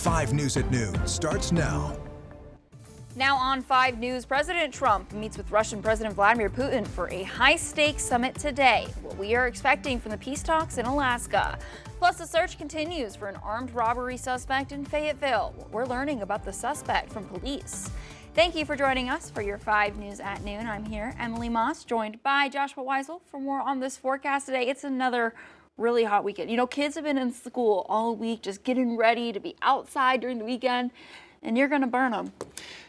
5 News at Noon starts now. Now on 5 News, President Trump meets with Russian President Vladimir Putin for a high-stakes summit today. What we are expecting from the peace talks in Alaska. Plus, the search continues for an armed robbery suspect in Fayetteville. What we're learning about the suspect from police. Thank you for joining us for your 5 News at Noon. I'm here, Emily Moss, joined by Joshua Weisel for more on this forecast today. It's another really hot weekend. You know, kids have been in school all week just getting ready to be outside during the weekend, and you're going to burn them.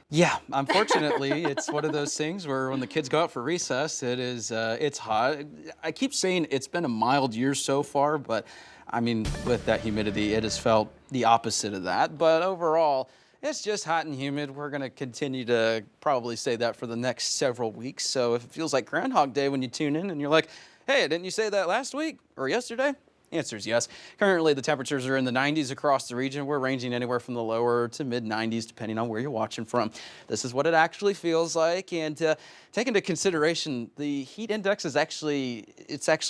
Yeah, unfortunately, it's one of those things where when the kids go out for recess, it's hot. I keep saying it's been a mild year so far, but I mean, with that humidity, it has felt the opposite of that. But overall, it's just hot and humid. We're going to continue to probably say that for the next several weeks. So if it feels like Groundhog Day when you tune in and you're like, hey, didn't you say that last week or yesterday? Answer is yes. Currently, the temperatures are in the 90s across the region. We're ranging anywhere from the lower to mid 90s, depending on where you're watching from. This is what it actually feels like. And take into consideration, the heat index is actually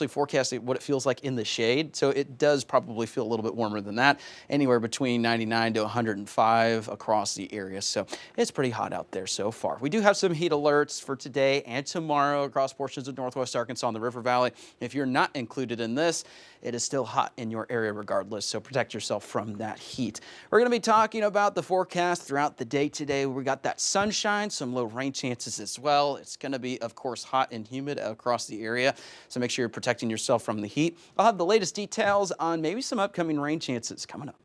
forecasting what it feels like in the shade. So it does probably feel a little bit warmer than that, anywhere between 99 to 105 across the area. So it's pretty hot out there so far. We do have some heat alerts for today and tomorrow across portions of northwest Arkansas and the River Valley. If you're not included in this, it is still hot in your area regardless, so protect yourself from that heat. We're going to be talking about the forecast throughout the day today. We got that sunshine, some low rain chances as well. It's going to be, of course, hot and humid across the area, so make sure you're protecting yourself from the heat. I'll have the latest details on maybe some upcoming rain chances coming up.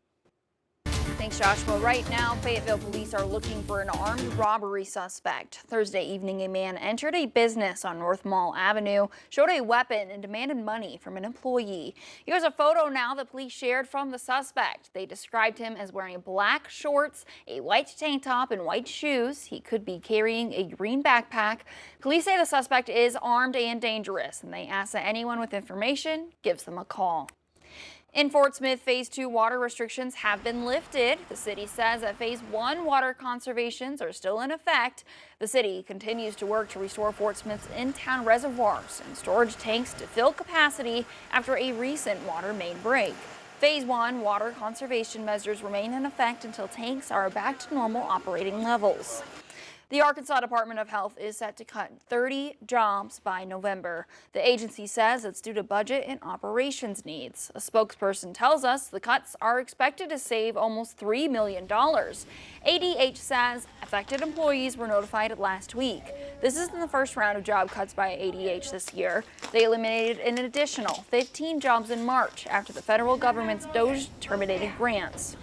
Thanks, Joshua. Right now, Fayetteville police are looking for an armed robbery suspect. Thursday evening, a man entered a business on North Mall Avenue, showed a weapon, and demanded money from an employee. Here's a photo now that police shared from the suspect. They described him as wearing black shorts, a white tank top, and white shoes. He could be carrying a green backpack. Police say the suspect is armed and dangerous, and they ask that anyone with information gives them a call. In Fort Smith, Phase 2 water restrictions have been lifted. The city says that Phase 1 water conservations are still in effect. The city continues to work to restore Fort Smith's in-town reservoirs and storage tanks to fill capacity after a recent water main break. Phase 1 water conservation measures remain in effect until tanks are back to normal operating levels. The Arkansas Department of Health is set to cut 30 jobs by November. The agency says it's due to budget and operations needs. A spokesperson tells us the cuts are expected to save almost $3 million. ADH says affected employees were notified last week. This isn't the first round of job cuts by ADH this year. They eliminated an additional 15 jobs in March after the federal government's DOGE terminated grants.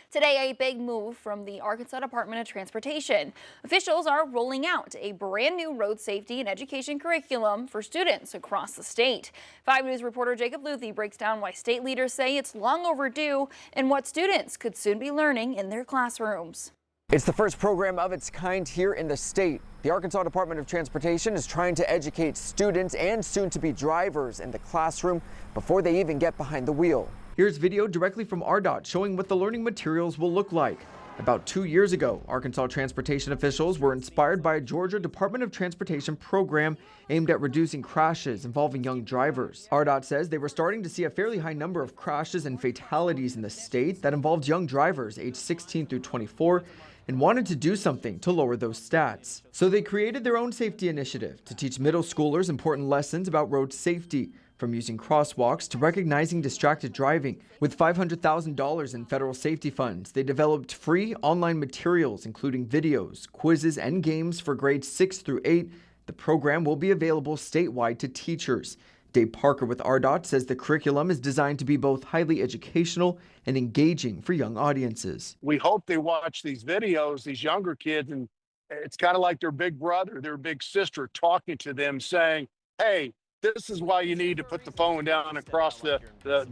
Today, a big move from the Arkansas Department of Transportation. Officials are rolling out a brand new road safety and education curriculum for students across the state. 5 News reporter Jacob Luthi breaks down why state leaders say it's long overdue and what students could soon be learning in their classrooms. It's the first program of its kind here in the state. The Arkansas Department of Transportation is trying to educate students and soon-to-be drivers in the classroom before they even get behind the wheel. Here's video directly from RDOT showing what the learning materials will look like. About 2 years ago, Arkansas transportation officials were inspired by a Georgia Department of Transportation program aimed at reducing crashes involving young drivers. RDOT says they were starting to see a fairly high number of crashes and fatalities in the state that involved young drivers aged 16 through 24 and wanted to do something to lower those stats. So they created their own safety initiative to teach middle schoolers important lessons about road safety, from using crosswalks to recognizing distracted driving. With $500,000 in federal safety funds, they developed free online materials, including videos, quizzes, and games for grades 6 through 8. The program will be available statewide to teachers. Dave Parker with RDOT says the curriculum is designed to be both highly educational and engaging for young audiences. We hope they watch these videos, these younger kids, and it's kind of like their big brother, their big sister talking to them saying, hey, this is why you need to put the phone down across the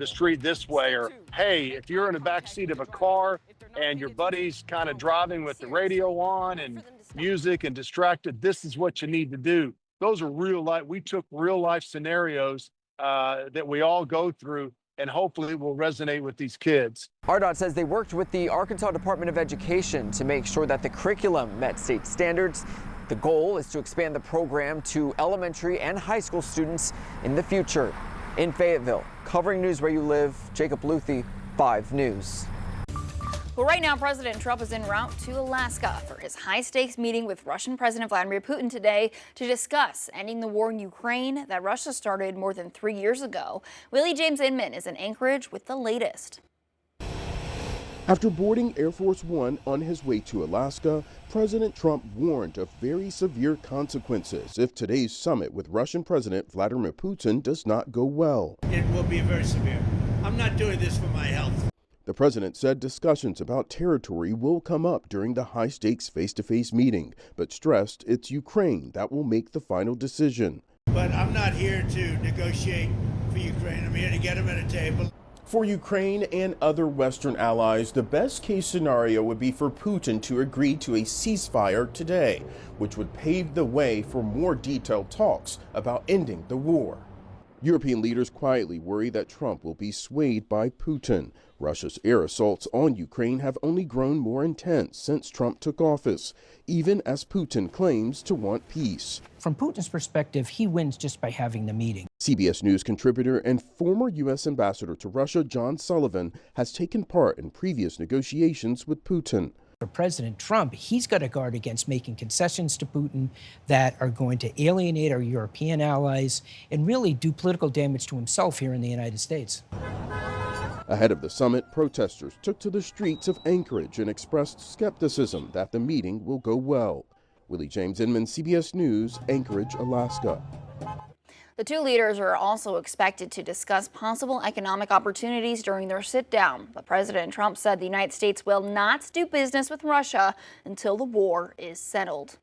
street this way. Or, hey, if you're in the back seat of a car and your buddy's kind of driving with the radio on and music and distracted, this is what you need to do. Those are real life. We took real life scenarios that we all go through, and hopefully it will resonate with these kids. RDOT says they worked with the Arkansas Department of Education to make sure that the curriculum met state standards. The goal is to expand the program to elementary and high school students in the future. In Fayetteville, covering news where you live, Jacob Luthi, 5 News. Well, right now, President Trump is en route to Alaska for his high-stakes meeting with Russian President Vladimir Putin today to discuss ending the war in Ukraine that Russia started more than 3 years ago. Willie James Inman is in Anchorage with the latest. After boarding Air Force One on his way to Alaska, President Trump warned of very severe consequences if today's summit with Russian President Vladimir Putin does not go well. It will be very severe. I'm not doing this for my health. The president said discussions about territory will come up during the high-stakes face-to-face meeting, but stressed it's Ukraine that will make the final decision. But I'm not here to negotiate for Ukraine. I'm here to get them at a table. For Ukraine and other Western allies, the best-case scenario would be for Putin to agree to a ceasefire today, which would pave the way for more detailed talks about ending the war. European leaders quietly worry that Trump will be swayed by Putin. Russia's air assaults on Ukraine have only grown more intense since Trump took office, even as Putin claims to want peace. From Putin's perspective, he wins just by having the meeting. CBS News contributor and former U.S. ambassador to Russia, John Sullivan, has taken part in previous negotiations with Putin. For President Trump, he's got to guard against making concessions to Putin that are going to alienate our European allies and really do political damage to himself here in the United States. Ahead of the summit, protesters took to the streets of Anchorage and expressed skepticism that the meeting will go well. Willie James Inman, CBS News, Anchorage, Alaska. The two leaders are also expected to discuss possible economic opportunities during their sit-down. But President Trump said the United States will not do business with Russia until the war is settled.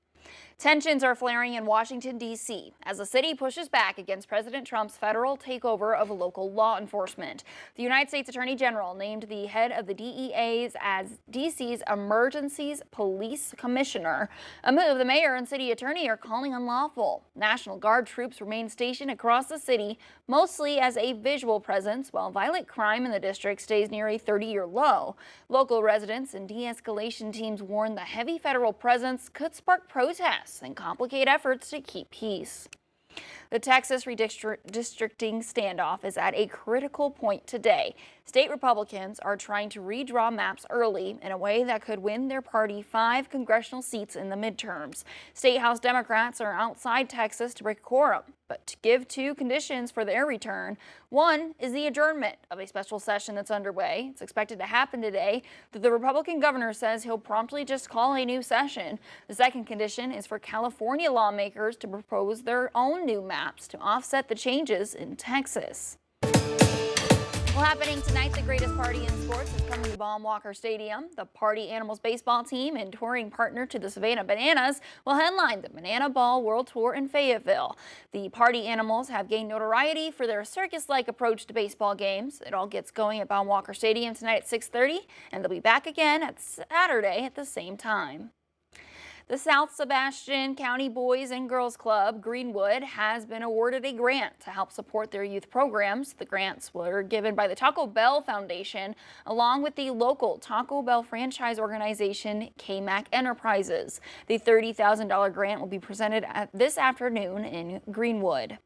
Tensions are flaring in Washington, D.C. as the city pushes back against President Trump's federal takeover of local law enforcement. The United States Attorney General named the head of the DEA as D.C.'s Emergencies Police Commissioner, a move the mayor and city attorney are calling unlawful. National Guard troops remain stationed across the city, mostly as a visual presence, while violent crime in the district stays near a 30-year low. Local residents and de-escalation teams warn the heavy federal presence could spark protests and complicate efforts to keep peace. The Texas redistricting standoff is at a critical point today. State Republicans are trying to redraw maps early in a way that could win their party 5 congressional seats in the midterms. State House Democrats are outside Texas to break quorum, but to give 2 conditions for their return. One is the adjournment of a special session that's underway. It's expected to happen today. The Republican governor says he'll promptly just call a new session. The second condition is for California lawmakers to propose their own new maps to offset the changes in Texas. Well, happening tonight, the greatest party in sports is coming to Baum Walker Stadium. The Party Animals baseball team and touring partner to the Savannah Bananas will headline the Banana Ball World Tour in Fayetteville. The Party Animals have gained notoriety for their circus-like approach to baseball games. It all gets going at Baum Walker Stadium tonight at 6:30, and they'll be back again at Saturday at the same time. The South Sebastian County Boys and Girls Club, Greenwood, has been awarded a grant to help support their youth programs. The grants were given by the Taco Bell Foundation, along with the local Taco Bell franchise organization, KMAC Enterprises. The $30,000 grant will be presented this afternoon in Greenwood.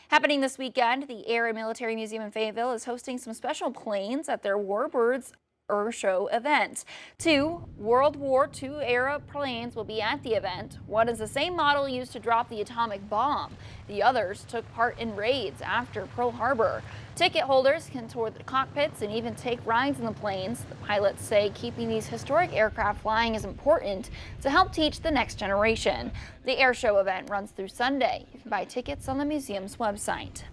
Happening this weekend, the Air and Military Museum in Fayetteville is hosting some special planes at their Warbirds Show event. 2 World War II era planes will be at the event. One is the same model used to drop the atomic bomb. The others took part in raids after Pearl Harbor. Ticket holders can tour the cockpits and even take rides in the planes. The pilots say keeping these historic aircraft flying is important to help teach the next generation. The air show event runs through Sunday. You can buy tickets on the museum's website.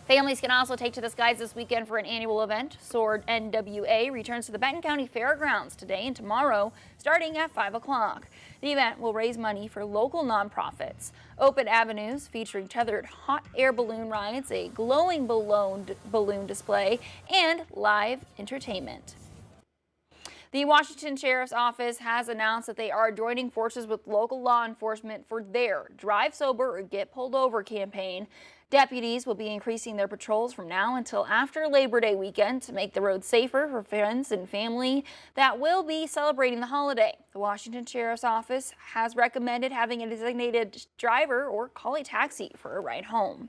Families can also take to the skies this weekend for an annual event. Sword NWA returns to the Benton County Fairgrounds today and tomorrow, starting at 5 o'clock. The event will raise money for local nonprofits. Open avenues featuring tethered hot air balloon rides, a glowing balloon display, and live entertainment. The Washington Sheriff's Office has announced that they are joining forces with local law enforcement for their Drive Sober or Get Pulled Over campaign. Deputies will be increasing their patrols from now until after Labor Day weekend to make the roads safer for friends and family that will be celebrating the holiday. The Washington Sheriff's Office has recommended having a designated driver or call a taxi for a ride home.